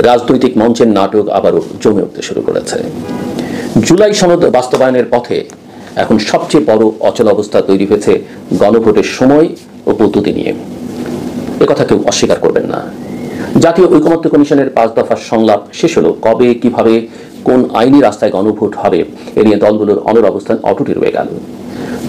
রাজনৈতিক মঞ্চের নাটক আবারও জমে উঠতে শুরু করেছে। জুলাই সনদ বাস্তবায়নের পথে এখন সবচেয়ে বড় অচল অবস্থা তৈরি হয়েছে গণভোটের সময় ও পদ্ধতি নিয়ে। একথা কেউ অস্বীকার করবেন না। জাতীয় ঐকমত্য কমিশনের 5 দফার সংলাপ শেষ হলো। কবে, কিভাবে, কোন আইনি রাস্তায় গণভোট হবে এ নিয়ে দলগুলোর অনড় অবস্থান অটুটই রয়ে গেল।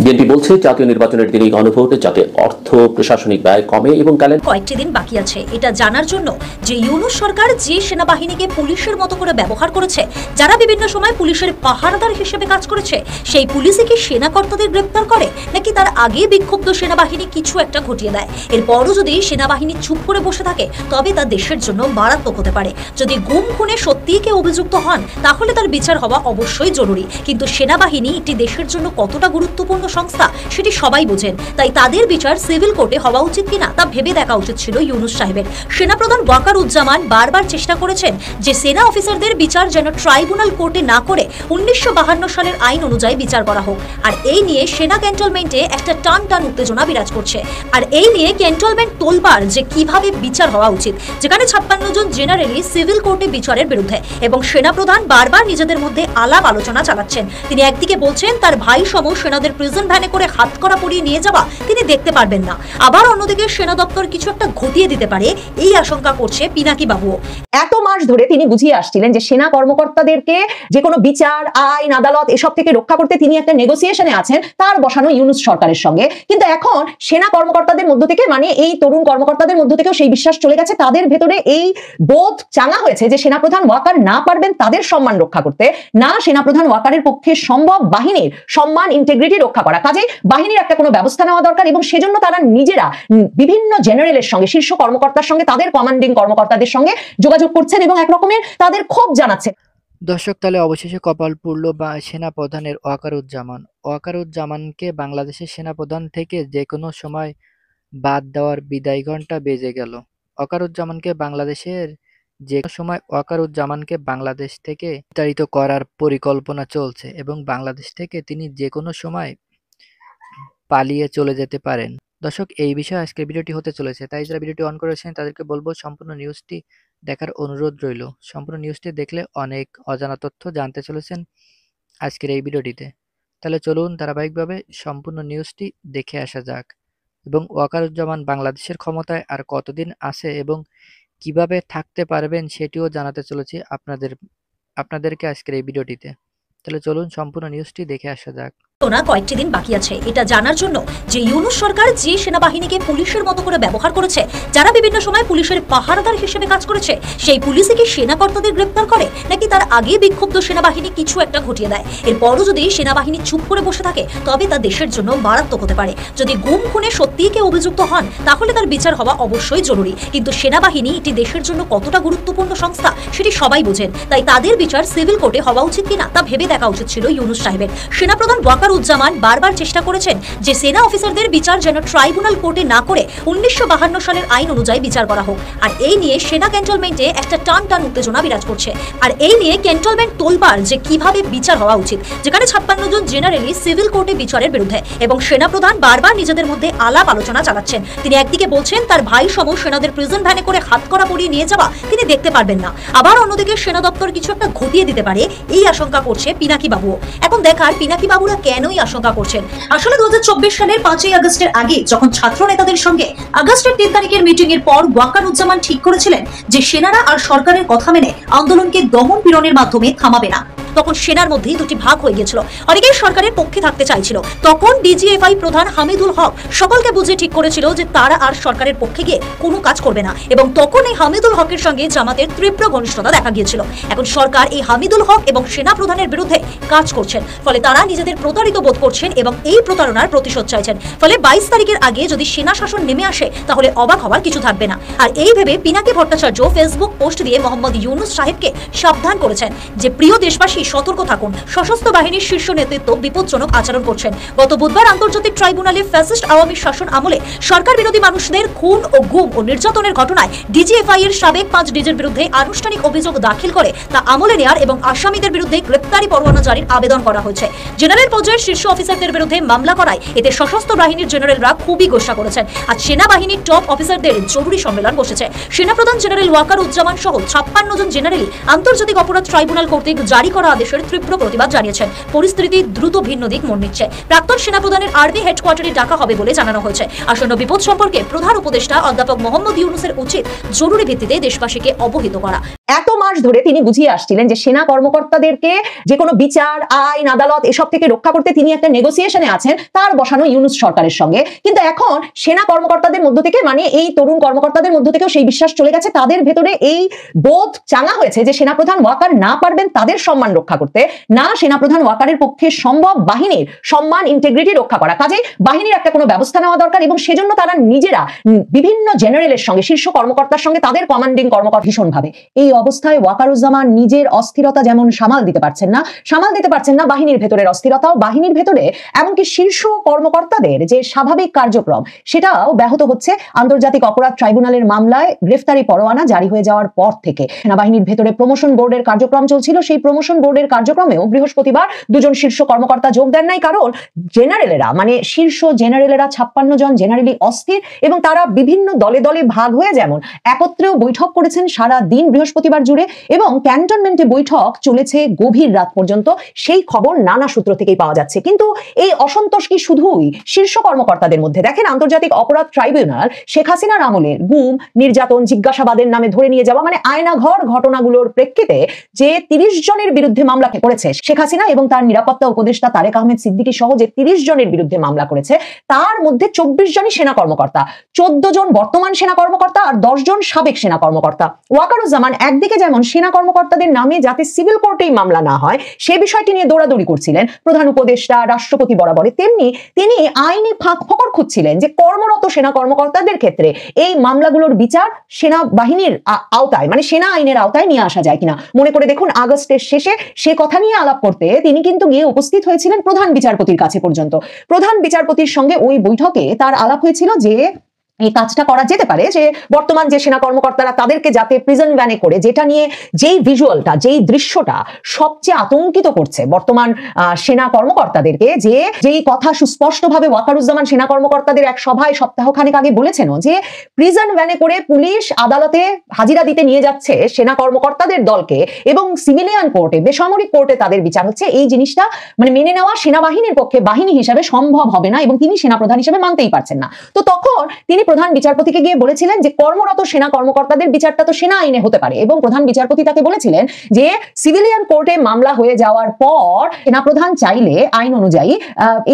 বিএনপি বলছে জাতীয় নির্বাচনের দিনেই গণভোট, যাতে অর্থ প্রশাসনিক ব্যয় কমে এবং কয়েকটি দিন বাকি আছে এটা জানার জন্য যে ইউনূস সরকার যে সেনাবাহিনীকে পুলিশের মতো করে ব্যবহার করেছে, যারা বিভিন্ন সময় পুলিশের পাহারাদার হিসেবে কাজ করেছে, সেই পুলিশই কি সেনাকর্তাদের গ্রেপ্তার করে, নাকি তার আগে বিক্ষুব্ধ সেনাবাহিনী কিছু একটা ঘটিয়ে দেয়? এরপরও যদি সেনাবাহিনী চুপ করে বসে থাকে তবে তা দেশের জন্য মারাত্মক হতে পারে। যদি গুম খুনে সত্যিই কেউ অভিযুক্ত হন তাহলে তার বিচার হওয়া অবশ্যই জরুরি, কিন্তু সেনাবাহিনী একটি দেশের জন্য কতটা গুরুত্বপূর্ণ সংস্থা সেটি সবাই বোঝেন। তাই তাদের বিচার সিভিল কোর্টে হওয়া উচিত কিনা তা ভেবে দেখা উচিত ছিল ইউনূস সাহেবের। সেনাপ্রধান ওয়াকারুজ্জামান বারবার চেষ্টা করেছেন যে সেনা অফিসারদের বিচার যেন ট্রাইব্যুনাল কোর্টে না করে 1952 সালের আইন অনুযায়ী বিচার করা হোক। আর এই নিয়ে সেনা ক্যান্টনমেন্টে একটা টান উত্তেজনা বিরাজ করছে। আর এই নিয়ে ক্যান্টনমেন্ট তোলপাড় যে কিভাবে বিচার হওয়া উচিত, যেখানে 56 জন জেনারেলি সিভিল কোর্টে বিচারের বিরুদ্ধে, এবং সেনাপ্রধান বারবার নিজেদের মধ্যে আলাপ আলোচনা চালাচ্ছেন। তিনি একদিকে বলছেন তার ভাই সম সেনাদের প্রিজন ভ্যানে করে হাতকড়া পরিয়ে নিয়ে যাওয়া তিনি দেখতে পারবেন না, আবার অন্যদিকে সেনা দপ্তর কিছু একটা ঘটিয়ে দিতে পারে এই আশঙ্কা করছে পিনাকি বাবু। এত মাস ধরে তিনি বুঝিয়ে আসছিলেন যে সেনা কর্মকর্তাদেরকে যে কোনো বিচার, আইন, আদালত এসব থেকে রক্ষা করতে তিনি একটা নেগোসিয়েশনে আছেন তার বসানো ইউনূস সরকারের সঙ্গে। কিন্তু এখন সেনা কর্মকর্তাদের মধ্য থেকে, মানে এই তরুণ কর্মকর্তাদের মধ্য থেকেও সেই বিশ্বাস চলে গেছে। তাদের ভেতরে এই বোধ চাঙা হয়েছে যে সেনাপ্রধান ওয়াকার না পারবেন তাদের সম্মান রক্ষা করতে, না সেনাপ্রধান ওয়াকারের পক্ষে সম্ভব বাহিনীর সম্মান, ইন্টিগ্রিটি রক্ষা করা। কাজেই বাহিনীর একটা কোনো ব্যবস্থা নেওয়া দরকার, এবং সেজন্য তারা নিজেরা বিভিন্ন জেনারেলের সঙ্গে, শীর্ষ কর্মকর্তার সঙ্গে, তাদের কমান্ডিং কর্মকর্তাদের সঙ্গে যোগাযোগ করছেন এবং একরকমের তাদের ক্ষোভ জানাচ্ছেন। দর্শক, তাহলে অবশেষে কপাল পুড়ল বা সেনাপ্রধানের ওয়াকারুজ্জামানকে বাংলাদেশের সেনাপ্রধান থেকে যে কোনো সময় বাদ দেওয়ার বিদায় ঘণ্টা বেজে গেল। ওয়াকারুজ্জামানকে বাংলাদেশ থেকে বিতাড়িত করার পরিকল্পনা চলছে এবং বাংলাদেশ থেকে তিনি যে কোনো সময় পালিয়ে চলে যেতে পারেন। দর্শক, এই বিষয়ে আজকের ভিডিওটি হতে চলেছে, তাই যারা ভিডিওটি অন করেছেন তাদেরকে বলবো সম্পূর্ণ নিউজটি দেখার অনুরোধ রইল। সম্পূর্ণ নিউজটি দেখলে অনেক অজানা তথ্য জানতে চলেছেন আজকের এই ভিডিওটিতে। তাহলে চলুন ধারাবাহিকভাবে সম্পূর্ণ নিউজটি দেখে আসা যাক, এবং ওয়াকারুজ্জামান বাংলাদেশের ক্ষমতায় আর কতদিন আছে এবং কিভাবে থাকতে পারবেন সেটিও জানাতে চলেছি আপনাদেরকে আজকের এই ভিডিওটিতে। তাহলে চলুন সম্পূর্ণ নিউজটি দেখে আসা যাক। কয়েকটি দিন বাকি আছে এটা জানার জন্য যে ইউনূস সরকার যে সেনাবাহিনীকে পুলিশের মতো করে ব্যবহার করেছে, যারা বিভিন্ন সময় পুলিশের পাহারাদার হিসেবে কাজ করেছে, সেই পুলিশই কি সেনাকর্তাদের গ্রেপ্তার করে, নাকি তার আগে বিক্ষুব্ধ সেনাবাহিনী কিছু একটা ঘটিয়ে দেয়? এরপরও যদি সেনাবাহিনী চুপ করে বসে থাকে তবে তা দেশের জন্য মারাত্মক হতে পারে। যদি গুম খুনে সত্যিই কেউ অভিযুক্ত হন তাহলে তার বিচার হওয়া অবশ্যই জরুরি, কিন্তু সেনাবাহিনী একটি দেশের জন্য কতটা গুরুত্বপূর্ণ সংস্থা সেটি সবাই বোঝেন। তাই তাদের বিচার সিভিল কোর্টে হওয়া উচিত কিনা তা ভেবে দেখা উচিত ছিল ইউনূস সাহেবের। সেনাপ্রধান ওয়াকারুজ্জামান বারবার চেষ্টা করেছেন যে সেনা অফিসারদের বিচার যেন ট্রাইব্যুনাল কোর্টে না করে 1952 সালের আইন অনুযায়ী বিচার করা হোক। আর এই নিয়ে সেনা ক্যান্টনমেন্টে একটা টান উত্তেজনা বিরাজ করছে। আর এই নিয়ে ক্যান্টনমেন্ট তোলপাড় যে কিভাবে বিচার হওয়া উচিত, যেখানে 56 জন জেনারেলি সিভিল কোর্টে বিচারের বিরুদ্ধে, এবং সেনাপ্রধান বারবার নিজেদের মধ্যে আলাপ আলোচনা চালাচ্ছেন। তিনি একদিকে বলছেন তার ভাই সম সেনাদের প্রিজন ভ্যানে করে হাতকড়া পরিয়ে নিয়ে যাওয়া তিনি দেখতে পারবেন না, আবার অন্যদিকে সেনা দপ্তর কিছু একটা ঘটিয়ে দিতে পারে এই আশঙ্কা করছে পিনাকি বাবু। এখন দেখার পিনাকি বাবুরা কেনই আশঙ্কা করছেন। আসলে 2024 সালের 5ই আগস্টের আগে যখন ছাত্র নেতাদের সঙ্গে আগস্টের 3 তারিখের মিটিং এর পর ওয়াকারুজ্জামান ঠিক করেছিলেন যে সেনারা আর সরকারের কথা মেনে আন্দোলনকে দমন পীড়নের মাধ্যমে থামাবে না, তখন সেনার মধ্যেই দুটি ভাগ হয়ে গিয়েছিল। অনেকেই সরকারের পক্ষে থাকতে চাইছিল। তখন ডিজিএফআই প্রধান হামিদুল হক সকলকে বুঝিয়ে ঠিক করেছিল যে তারা আর সরকারের পক্ষে গিয়ে কোনো কাজ করবে না, এবং তখন এই হামিদুল হকের সঙ্গে জামাতের তীব্র ঘনিষ্ঠতা দেখা গিয়েছিল। এখন সরকার এই হামিদুল হক এবং সেনা প্রধানের বিরুদ্ধে কাজ করছেন, ফলে তারা নিজেদের প্রতারিত বোধ করছেন এবং এই প্রতারণার প্রতিশোধ চাইছেন। ফলে 22 তারিখের আগে যদি সেনা শাসন নেমে আসে তাহলে অবাক হওয়ার কিছু থাকবে না। আর এই ভেবে পিনাকি ভট্টাচার্য ফেসবুক পোস্ট দিয়ে মোহাম্মদ ইউনূস সাহেবকে সাবধান করেছেন যে প্রিয় দেশবাসী, সতর্ক থাকুন, সশস্ত্র বাহিনীর শীর্ষ নেতৃত্ব বিপজ্জনক আচরণ করছেন। গত বুধবার আন্তর্জাতিক ট্রাইব্যুনালে ফ্যাসিস্ট আওয়ামী শাসন আমলে সরকার বিরোধী মানুষদের খুন ও গুম ও নির্যাতনের ঘটনায় ডিজিএফআই এর সাবেক 5 ডিজির বিরুদ্ধে আনুষ্ঠানিক অভিযোগ দাখিল করে তা আমলে নেওয়ার এবং আসামিদের বিরুদ্ধে গ্রেপ্তারি পরোয়ানা জারির আবেদন করা হয়েছে। জেনারেল পর্যায়ের শীর্ষ অফিসারদের বিরুদ্ধে মামলা করায় এতে সশস্ত্র বাহিনীর জেনারেলরা খুবই গোসা করেছেন। আজ সেনাবাহিনীর টপ অফিসারদের জরুরি সম্মেলন বসেছে। সেনাপ্রধান জেনারেল ওয়াকারুজ্জামান সহ 56 জন জেনারেলই আন্তর্জাতিক অপরাধ ট্রাইব্যুনাল কর্তৃক জারি করা আদেশের তীব্র প্রতিবাদ জানিয়েছেন। পরিস্থিতি দ্রুত ভিন্ন দিক মোড় নিচ্ছে। প্রাক্তন সেনাপ্রধানের আর্মি হেডকোয়ার্টারে ডাকা হবে বলে জানানো হয়েছে। আসন্ন বিপদ সম্পর্কে প্রধান উপদেষ্টা অধ্যাপক মোহাম্মদ ইউনূসের উচিত জরুরি ভিত্তিতে দেশবাসীকে অবহিত করা। এত মাস ধরে তিনি বুঝিয়ে আসছিলেন যে সেনা কর্মকর্তাদেরকে যে কোনো বিচার, আইন, আদালত এসব থেকে রক্ষা করতে তিনি একটা নেগোসিয়েশনে আছেন তার বসানো ইউনূস সরকারের সঙ্গে। কিন্তু এখন সেনা কর্মকর্তাদের মধ্য থেকে, মানে এই তরুণ কর্মকর্তাদের মধ্য থেকেও সেই বিশ্বাস চলে গেছে। তাদের ভেতরে এই বোধ চাঙা হয়েছে যে সেনাপ্রধান ওয়াকার না পারবেন তাদের সম্মান রক্ষা করতে, না সেনাপ্রধান ওয়াকারের পক্ষে সম্ভব বাহিনীর সম্মান, ইন্টিগ্রিটি রক্ষা করা। কাজেই বাহিনীর একটা কোনো ব্যবস্থা নেওয়া দরকার এবং সেজন্য তারা নিজেরা বিভিন্ন জেনারেলের সঙ্গে, শীর্ষ কর্মকর্তার সঙ্গে, তাদের কমান্ডিং কর্মকর্তা ভীষণভাবে। এই অবস্থায় ওয়াকারুজ্জামান নিজের অস্থিরতা যেমন সামাল দিতে পারছেন না বাহিনীর ভেতরের অস্থিরতাও, বাহিনীর ভেতরে এমনকি শীর্ষ কর্মকর্তাদের যে স্বাভাবিক কার্যক্রম সেটাও ব্যাহত হচ্ছে আন্তর্জাতিক অপরাধ ট্রাইব্যুনালের মামলায় গ্রেফতারি পরোয়ানা জারি হয়ে যাওয়ার পর থেকে। সেনাবাহিনীর ভেতরে প্রমোশন বোর্ডের কার্যক্রম চলছিল, সেই প্রমোশন বোর্ডের কার্যক্রমেও বৃহস্পতিবার 2 জন শীর্ষ কর্মকর্তা যোগ দেন নাই, কারণ জেনারেলেরা, মানে শীর্ষ জেনারেলেরা 56 জন জেনারেলি অস্থির এবং তারা বিভিন্ন দলে দলে ভাগ হয়ে যেমন একত্রেও বৈঠক করেছেন সারা দিন বৃহস্পতিবার জুড়ে এবং ক্যান্টনমেন্টে বৈঠক চলেছে গভীর রাত পর্যন্ত, সেই খবর নানা সূত্র থেকেই পাওয়া যাচ্ছে। কিন্তু এই অসন্তোষ কি শুধুই শীর্ষ কর্মকর্তাদের মধ্যে? দেখেন, আন্তর্জাতিক অপরাধ ট্রাইব্যুনাল শেখ হাসিনার আমলের গুম, নির্যাতন, জিজ্ঞাসাবাদের নামে ধরে নিয়ে যাওয়া, মানে আয়নাঘর ঘটনাগুলোর প্রেক্ষিতে যে 30 জনের বিরুদ্ধে মামলা করেছে শেখ হাসিনা এবং তার নিরাপত্তা উপদেষ্টা তারেক আহমেদ সিদ্দিকী সহ যে 30 জনের বিরুদ্ধে মামলা করেছে, তার মধ্যে 24 জনই সেনা কর্মকর্তা, 14 জন বর্তমান সেনা কর্মকর্তা আর 10 জন সাবেক সেনা কর্মকর্তা। ওয়াকারুজ্জামান একদিকে যেমন সেনা কর্মকর্তাদের নামে যাতে সিভিল কোর্টেই মামলা না হয় সে বিষয়টি নিয়ে দৌড়াদৌড়ি করছিলেন প্রধান উপদেষ্টা, রাষ্ট্রপতি বরাবরে, তেমনি তিনি আইনি ফাঁক ফোকর খুঁজছিলেন যে কর্মরত সেনা কর্মকর্তাদের ক্ষেত্রে এই মামলাগুলোর বিচার সেনাবাহিনীর আওতায়, মানে সেনা আইনের আওতায় নিয়ে আসা যায় কিনা। মনে করে দেখুন, আগস্টের শেষে সে কথা নিয়ে আলাপ করতে তিনি কিন্তু গিয়ে উপস্থিত হয়েছিলেন প্রধান বিচারপতির কাছে পর্যন্ত। প্রধান বিচারপতির সঙ্গে ওই বৈঠকে তার আলাপ হয়েছিল যে এই কাজটা করা যেতে পারে, যে বর্তমান যে সেনা কর্মকর্তারা তাদেরকে যাতে প্রিজন ভ্যানে করে, যেটা নিয়ে যেই ভিজুয়ালটা, যেই দৃশ্যটা সবচেয়ে আতঙ্কিত করছে বর্তমান সেনা কর্মকর্তাদেরকে, যেই কথা সুস্পষ্টভাবে ওয়াকারুজ্জামান সেনা কর্মকর্তাদের এক সভায় সপ্তাহখানেক আগে বলেছেন যে প্রিজন ভ্যানে করে পুলিশ আদালতে হাজিরা দিতে নিয়ে যাচ্ছে সেনা কর্মকর্তাদের দলকে এবং সিভিলিয়ান কোর্টে, বেসামরিক কোর্টে তাদের বিচার হচ্ছে, এই জিনিসটা মানে মেনে নেওয়া সেনাবাহিনীর পক্ষে বাহিনী হিসাবে সম্ভব হবে না এবং তিনি সেনাপ্রধান হিসেবে মানতেই পারছেন না। তো তখন তিনি প্রধান বিচারপতিকে গিয়ে বলেছিলেন যে কর্মরত সেনা কর্মকর্তাদের বিচারটা তো সেনা আইনে হতে পারে, এবং প্রধান বিচারপতি তাকে বলেছিলেন যে সিভিলিয়ান কোর্টে মামলা হয়ে যাওয়ার পর সেনাপ্রধান চাইলে আইন অনুযায়ী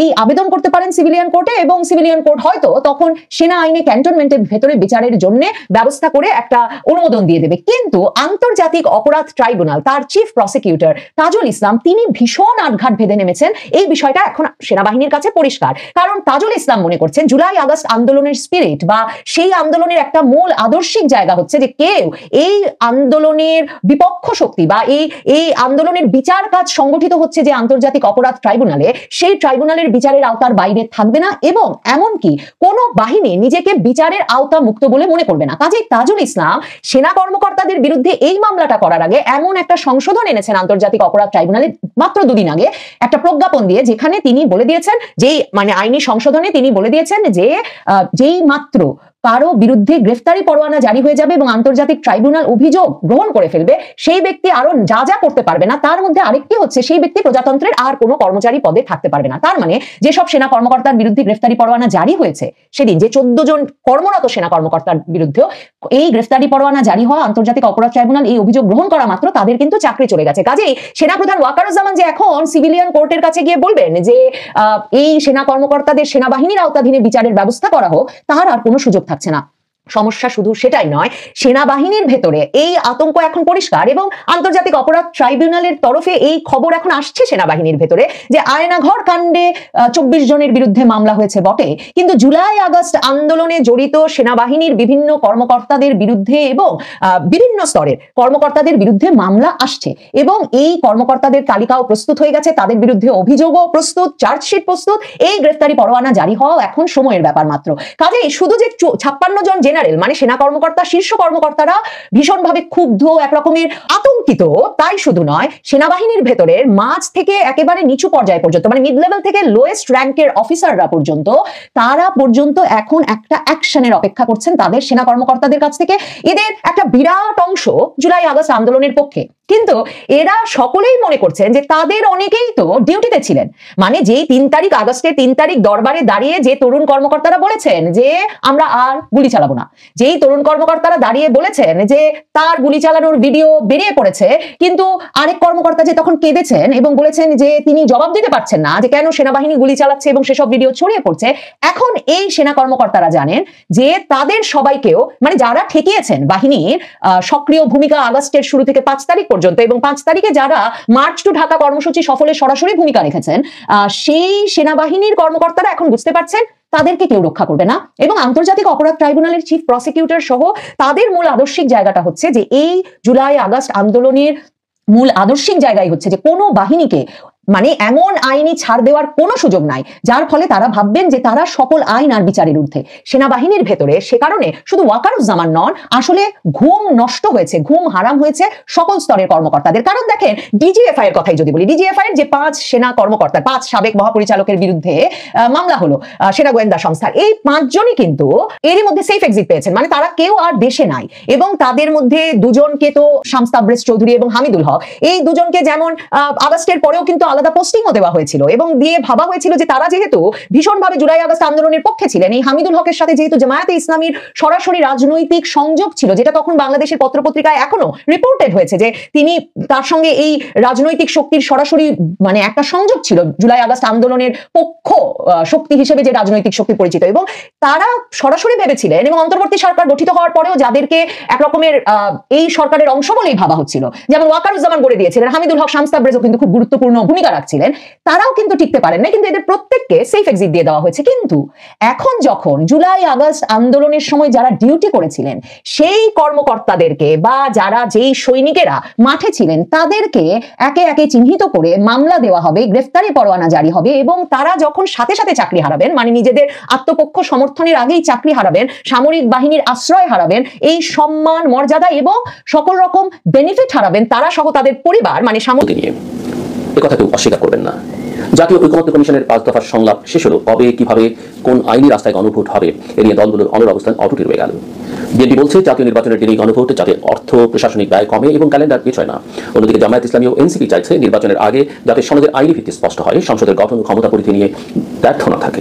এই আবেদন করতে পারেন সিভিলিয়ান কোর্টে এবং সিভিলিয়ান কোর্ট হয়তো তখন সেনা আইনে ক্যান্টনমেন্টের ভেতরে বিচারের জন্য ব্যবস্থা করে একটা অনুমোদন দিয়ে দেবে। কিন্তু আন্তর্জাতিক অপরাধ ট্রাইব্যুনাল, তার চিফ প্রসিকিউটর তাজুল ইসলাম, তিনি ভীষণ আটঘাট ভেদে নেমেছেন। এই বিষয়টা এখন সেনাবাহিনীর কাছে পরিষ্কার, কারণ তাজুল ইসলাম মনে করছেন জুলাই আগস্ট আন্দোলনের স্পিরিট বা সেই আন্দোলনের একটা মূল আদর্শিক জায়গা হচ্ছে যে কেউ এই আন্দোলনের বিপক্ষ শক্তি বা এই আন্দোলনের বিচার কাজ সংগঠিত হচ্ছে যে আন্তর্জাতিক অপরাধ ট্রাইব্যুনালে, সেই ট্রাইব্যুনালের বিচারের আওতার বাইরে থাকবে না এবং এমনকি কোনো বাহিনী নিজেকে বিচারের আওতা মুক্ত বলে মনে করবে না। কাজেই তাজুল ইসলাম সেনা কর্মকর্তাদের বিরুদ্ধে এই মামলাটা করার আগে এমন একটা সংশোধন এনেছেন আন্তর্জাতিক অপরাধ ট্রাইব্যুনালে মাত্র 2 দিন আগে একটা প্রজ্ঞাপন দিয়ে, যেখানে তিনি বলে দিয়েছেন, যেই মানে আইনি সংশোধনে তিনি বলে দিয়েছেন যে যেই মাত্র কারো বিরুদ্ধে গ্রেফতারি পরোয়ানা জারি হয়ে যাবে এবং আন্তর্জাতিক ট্রাইব্যুনাল অভিযোগ গ্রহণ করে ফেলবে, সেই ব্যক্তি আরো যা যা করতে পারবে না, তার মধ্যে আরেকটি হচ্ছে সেই ব্যক্তি প্রজাতন্ত্রের আর কোনো কর্মচারী পদে থাকতে পারবে না। তার মানে যেসব সেনা কর্মকর্তার বিরুদ্ধে গ্রেফতারি পরোয়ানা জারি হয়েছে সেদিন, যে 14 জন কর্মরত সেনা কর্মকর্তার বিরুদ্ধেও এই গ্রেফতারি পরোয়ানা জারি হওয়া, আন্তর্জাতিক অপরাধ ট্রাইব্যুনাল এই অভিযোগ গ্রহণ করা মাত্র তাদের কিন্তু চাকরি চলে গেছে। কাজেই সেনাপ্রধান ওয়াকারুজ্জামান যে এখন সিভিলিয়ান কোর্টের কাছে গিয়ে বলবেন যে এই সেনা কর্মকর্তাদের সেনাবাহিনীর আওতাধীনে বিচারের ব্যবস্থা করা হোক, তার আর কোনো সুযোগ থাকছে না। সমস্যা শুধু সেটাই নয়, সেনাবাহিনীর ভেতরে এই আতঙ্ক এখন পরিষ্কার এবং আন্তর্জাতিক অপরাধ ট্রাইব্যুনালের তরফে এই খবর এখন আসছে সেনাবাহিনীর ভেতরে যে আয়নাঘর কাণ্ডে 24 জনের বিরুদ্ধে মামলা হয়েছে বটে, কিন্তু জুলাই আগস্ট আন্দোলনে জড়িত সেনাবাহিনীর বিভিন্ন কর্মকর্তাদের বিরুদ্ধে এবং বিভিন্ন স্তরের কর্মকর্তাদের বিরুদ্ধে মামলা আসছে এবং এই কর্মকর্তাদের তালিকাও প্রস্তুত হয়ে গেছে, তাদের বিরুদ্ধে অভিযোগও প্রস্তুত, চার্জশিট প্রস্তুত, এই গ্রেফতারি পরোয়ানা জারি হওয়া এখন সময়ের ব্যাপার মাত্র। কাজেই শুধু যে 56 জন জেনারেল মানে সেনা কর্মকর্তা, শীর্ষ কর্মকর্তারা ভীষণভাবে ক্ষুব্ধ, একরকমের আতঙ্কিত, তাই শুধু নয়, সেনাবাহিনীর ভেতরের মাঝ থেকে একেবারে নিচু পর্যায় পর্যন্ত মানে মিড লেভেল থেকে লোয়েস্ট র্যাঙ্কের অফিসাররা পর্যন্ত, তারা পর্যন্ত এখন একটা অ্যাকশনের অপেক্ষা করছেন তাদের সেনা কর্মকর্তাদের কাছ থেকে। এদের একটা বিরাট অংশ জুলাই আগস্ট আন্দোলনের পক্ষে, কিন্তু এরা সকলেই মনে করছেন যে তাদের অনেকেই তো ডিউটিতে ছিলেন। মানে যেই 3 তারিখ আগস্টের 3 তারিখ দরবারে দাঁড়িয়ে যে তরুণ কর্মকর্তারা বলেছেন যে আমরা আর গুলি চালাবো না, যেই তরুণ কর্মকর্তারা দাঁড়িয়ে বলেছেন যে তার গুলি চালানোর ভিডিও বেরিয়ে পড়েছে, কিন্তু আরেক কর্মকর্তা যে তখন কেঁদেছেন এবং বলেছেন যে তিনি জবাব দিতে পারছেন না যে কেন সেনাবাহিনী গুলি চালাচ্ছে এবং সেসব ভিডিও ছড়িয়ে পড়ছে, এখন এই সেনা কর্মকর্তারা জানেন যে তাদের সবাইকেও মানে যারা ঠেকিয়েছেন বাহিনীর সক্রিয় ভূমিকা আগস্টের শুরু থেকে 5 তারিখ পর্যন্ত এবং 5 তারিখে যারা মার্চ টু ঢাকা কর্মসূচি সফলে সরাসরি ভূমিকা রেখেছেন, সেই সেনাবাহিনীর কর্মকর্তারা এখন বুঝতে পারছেন তাদেরকে কেউ রক্ষা করবে না এবং আন্তর্জাতিক অপরাধ ট্রাইব্যুনালের চিফ প্রসিকিউটর সহ তাদের মূল আদর্শিক জায়গাটা হচ্ছে যে এই জুলাই আগস্ট আন্দোলনের মূল আদর্শিক জায়গায় হচ্ছে যে কোনো বাহিনীকে মানে এমন আইনি ছাড় দেওয়ার কোনো সুযোগ নাই যার ফলে তারা ভাববেন যে তারা সকল আইন আর বিচারের ঊর্ধ্বে। সেনাবাহিনীর ভেতরে সে কারণে শুধু ওয়াকারুজ্জামান নন, আসলে ঘুম নষ্ট হয়েছে, ঘুম হারাম হয়েছে সকল স্তরের কর্মকর্তাদের। কারণ দেখেন ডিজিএফআই এর কথাই যদি বলি, ডিজিএফআই এর যে 5 সেনা কর্মকর্তা, 5 সাবেক মহাপরিচালকের বিরুদ্ধে মামলা হলো সেনা গোয়েন্দা সংস্থার, এই 5 জনই কিন্তু এরই মধ্যে সেফ এক্সিট পেয়েছেন, মানে তারা কেউ আর দেশে নাই। এবং তাদের মধ্যে 2 জনকে তো শামস তাবরেজ চৌধুরী এবং হামিদুল হক, এই 2 জনকে যেমন আগস্টের পরেও কিন্তু আলাদা পোস্টিংও দেওয়া হয়েছিল এবং দিয়ে ভাবা হয়েছিল যে তারা যেহেতু ভীষণভাবে জুলাই আগস্ট আন্দোলনের পক্ষে ছিলেন, এই হামিদুল হকের সাথে যেহেতু জামায়াতে ইসলামীর সরাসরি রাজনৈতিক সংযোগ ছিল, যেটা তখন বাংলাদেশের পত্রপত্রিকায় এখনো রিপোর্টেড হয়েছে যে তিনি তার সঙ্গে এই রাজনৈতিক শক্তির সরাসরি মানে একটা সংযোগ ছিল জুলাই আগস্ট আন্দোলনের পক্ষ শক্তি হিসেবে যে রাজনৈতিক শক্তি পরিচিত, এবং তারা সরাসরি ভেবেছিলেন এবং অন্তর্বর্তী সরকার গঠিত হওয়ার পরেও যাদেরকে একরকমের এই সরকারের অংশ বলেই ভাবা হচ্ছিল, যেমন ওয়াকারুজ্জামান বলে দিয়েছিলেন, হামিদুল হক, শামস তাবরেজও কিন্তু খুব গুরুত্বপূর্ণ ভূমিকা রাখছিলেন, তারাও কিন্তু টিকতে পারেন না, কিন্তু এদের প্রত্যেককে সেফ এক্সিট দিয়ে দেওয়া হয়েছে। কিন্তু এখন যখন জুলাই আগস্ট আন্দোলনের সময় যারা ডিউটি করেছিলেন সেই কর্মকর্তাদেরকে বা যারা যেই সৈনিকেরা মাঠে ছিলেন তাদেরকে একে একে চিহ্নিত করে মামলা দেওয়া হবে, গ্রেফতারি পরোয়ানা জারি হবে এবং তারা যখন সাথে সাথে চাকরি হারাবেন, মানে নিজেদের আত্মপক্ষ সমর্থনের আগেই চাকরি হারাবেন, সামরিক বাহিনীর আশ্রয় হারাবেন, এই সম্মান মর্যাদা এবং সকল রকম বেনিফিট হারাবেন তারা সহ তাদের পরিবার, মানে সামরিক কথা কেউ অস্বীকার করবেন না। জাতীয় ঐকমত্য কমিশনের 5 দফার সংলাপ শেষ হলো, কবে কিভাবে কোন আইনি রাস্তায় গণভোট হবে এ নিয়ে দলগুলোর অনড় অবস্থান অটুট রয়ে গেল। বিএনপি বলছে জাতীয় নির্বাচনের দিনেই গণভোট, যাতে অর্থ প্রশাসনিক ব্যয় কমে এবং ক্যালেন্ডার পিছয় না। অন্যদিকে জামায়াত ইসলামী ও এনসিপি চাইছে নির্বাচনের আগে যাতে সনদের আইনি ভিত্তি স্পষ্ট হয়, সংসদের গঠন ও ক্ষমতা পরিধি নিয়ে ব্যর্থ না থাকে।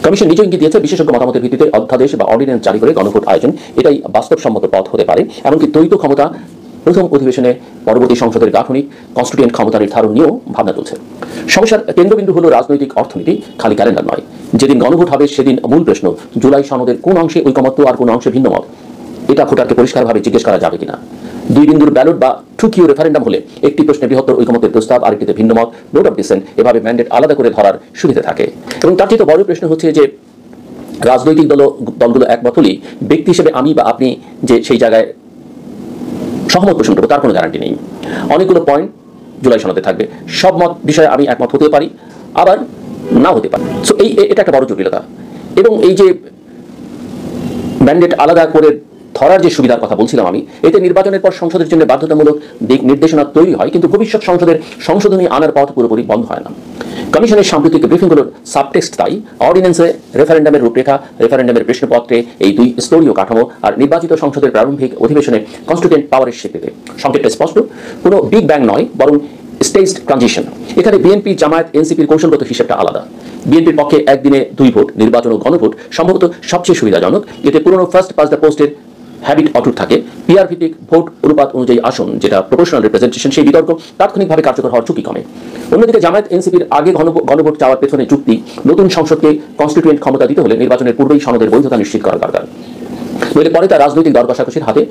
কমিশন নিজে ইঙ্গিত দিয়েছে বিশেষজ্ঞ মতামতের ভিত্তিতে অধ্যাদেশ বা অর্ডিন্যান্স জারি করে গণভোট আয়োজন এটাই বাস্তবসম্মত পথ হতে পারে। এমনকি দ্বৈত ক্ষমতা প্রথম অধিবেশনে পরবর্তী সংসদের গাঠনিক কনস্টিটিউয়েন্ট ক্ষমতা নির্ধারণ নিয়েও ভাবনা চলছে। সমস্যার কেন্দ্রবিন্দু হলো রাজনৈতিক অর্থনীতি, খালি ক্যালেন্ডার নয়। যেদিন গণভোট হবে সেদিন মূল প্রশ্ন জুলাই সনদের কোন অংশে ঐকমত্য আর কোন অংশে ভিন্নমত, এটা ভোটারকে পরিষ্কারভাবে জিজ্ঞেস করা যাবে কিনা। 2 বিন্দুর ব্যালট বা টুকিও রেফারেন্ডাম হলে একটি প্রশ্নে বৃহত্তর ঐকমত্যের প্রস্তাব, আরেকটিতে ভিন্নমত, ভোট অফ ডিসেন্ট, এভাবে ম্যান্ডেট আলাদা করে ধরার সুবিধা থাকে। এবং তার চেয়ে বড় প্রশ্ন হচ্ছে যে রাজনৈতিক দলগুলো একমত হলেই ব্যক্তি হিসেবে আমি বা আপনি যে সেই জায়গায় সহমত পোষণ করবো তার কোনো গ্যারান্টি নেই। অনেকগুলো পয়েন্ট জুলাই সনদে থাকবে, সব মত বিষয়ে আমি একমত হতে পারি, আবার না হতে পারি। সো এটা একটা বড় জটিলতা। এবং এই যে ম্যান্ডেট আলাদা করে ধরার যে সুবিধার কথা বলছিলাম আমি, এতে নির্বাচনের পর সংসদের জন্য বাধ্যতামূলক দিক নির্দেশনা তৈরি হয়, কিন্তু ভবিষ্যৎ সংসদের সংশোধনী আনার পথ পুরোপুরি বন্ধ হয় না। কমিশনের সাম্প্রতিক ব্রিফিংগুলোর সাবটেক্সট তাই, অর্ডিন্যান্সে রেফারেন্ডামের রূপরেখা, রেফারেন্ডামের প্রশ্নপত্রে এই 2 স্তরীয় কাঠামো আর নির্বাচিত সংসদের প্রারম্ভিক অধিবেশনে কনস্টিটিউয়েন্ট পাওয়ারের স্বীকৃতি। সংকেতটা স্পষ্ট, কোনো বিগ ব্যাং নয়, বরং স্টেজড ট্রানজিশন। এখানে বিএনপি, জামায়াত, এনসিপির কৌশলগত হিসেবটা আলাদা। বিএনপির পক্ষে একদিনে 2 ভোট, নির্বাচন ও গণভোট সম্ভবত সবচেয়ে সুবিধাজনক। এতে পুরনো ফার্স্ট পাস দ্য পোস্টের হ্যাবিট অটুট থাকে। পিআর ভিত্তিক ভোট অনুপাত অনুযায়ী আসন, যেটা প্রপোর্শনাল রিপ্রেজেন্টেশন, সেই বিতর্ক তাৎক্ষণিকভাবে কার্যকর হওয়ার ঝুঁকি কমে। অন্যদিকে জামায়াত এনসিপির আগে গণভোট চাওয়ার পেছনে যুক্তি, নতুন সংসদকে কনস্টিটিউয়েন্ট ক্ষমতা দিতে হলে নির্বাচনের পূর্বেই সনদের বৈধতা নিশ্চিত করা দরকার। নইলে পরে তার রাজনৈতিক দর কষাকষির হাতে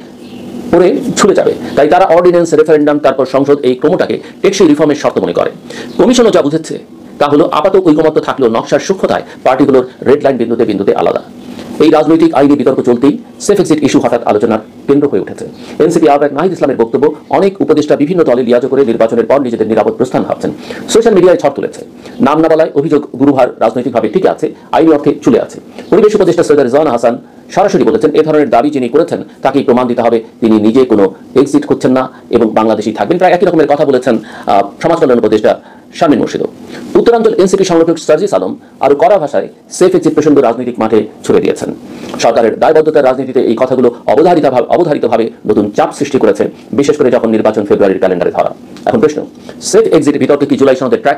পড়ে ছুটে যাবে। তাই তারা অর্ডিন্যান্স, রেফারেন্ডাম, তারপর সংসদ, এই ক্রমটাকে টেকসই রিফর্মের শর্ত মনে করে। কমিশনও যা বুঝেছে তা হলো আপাতত ঐকমত্য থাকলেও নকশার সূক্ষ্মতায় পার্টিগুলোর রেড লাইন বিন্দুতে বিন্দুতে আলাদা। এই রাজনৈতিক আইনি বিতর্ক চলতেই সেফ এক্সিট ইস্যু হঠাৎ আলোচনার কেন্দ্র হয়ে উঠেছে। এনসিপি আহ্বায়ক নাহিদ ইসলামের বক্তব্য, অনেক উপদেষ্টা বিভিন্ন দলে লিয়াজ করে নির্বাচনের পর নিজেদের নিরাপদ প্রস্থান ভাবছেন। সোশ্যাল মিডিয়ায় ঝড় তুলেছে। নাম না বলায় অভিযোগ গুরুভার রাজনৈতিকভাবে ঠিক আছে, আইনি অর্থে চলে আছে। পরিবেশ উপদেষ্টা সৈয়দ রিজওয়ানা হাসান সরাসরি বলেছেন, এ ধরনের দাবি যিনি করেছেন তাকেই প্রমাণ দিতে হবে তিনি নিজে কোনো এক্সিট করছেন না এবং বাংলাদেশই থাকবেন। প্রায় একই রকমের কথা বলেছেন সমাজ কল্যাণ উপদেষ্টা শারমিন মুর্শিদও। উত্তরাঞ্চল এনসিপি সংগঠক সার্জিস আলম আরো কড়া ভাষায় সেফ এক্সিট প্রসঙ্গ রাজনৈতিক মাঠে ছুড়ে দিয়েছেন। সরকারের দায়বদ্ধতার রাজনীতিতে এই কথাগুলো অবধারিতভাবে নতুন চাপ সৃষ্টি করেছে, বিশেষ করে যখন নির্বাচন ফেব্রুয়ারির ক্যালেন্ডারে ধরা। এখন প্রশ্ন, সেফ এক্সিট বিতর্কে কি জুলাই সনদের ট্র্যাক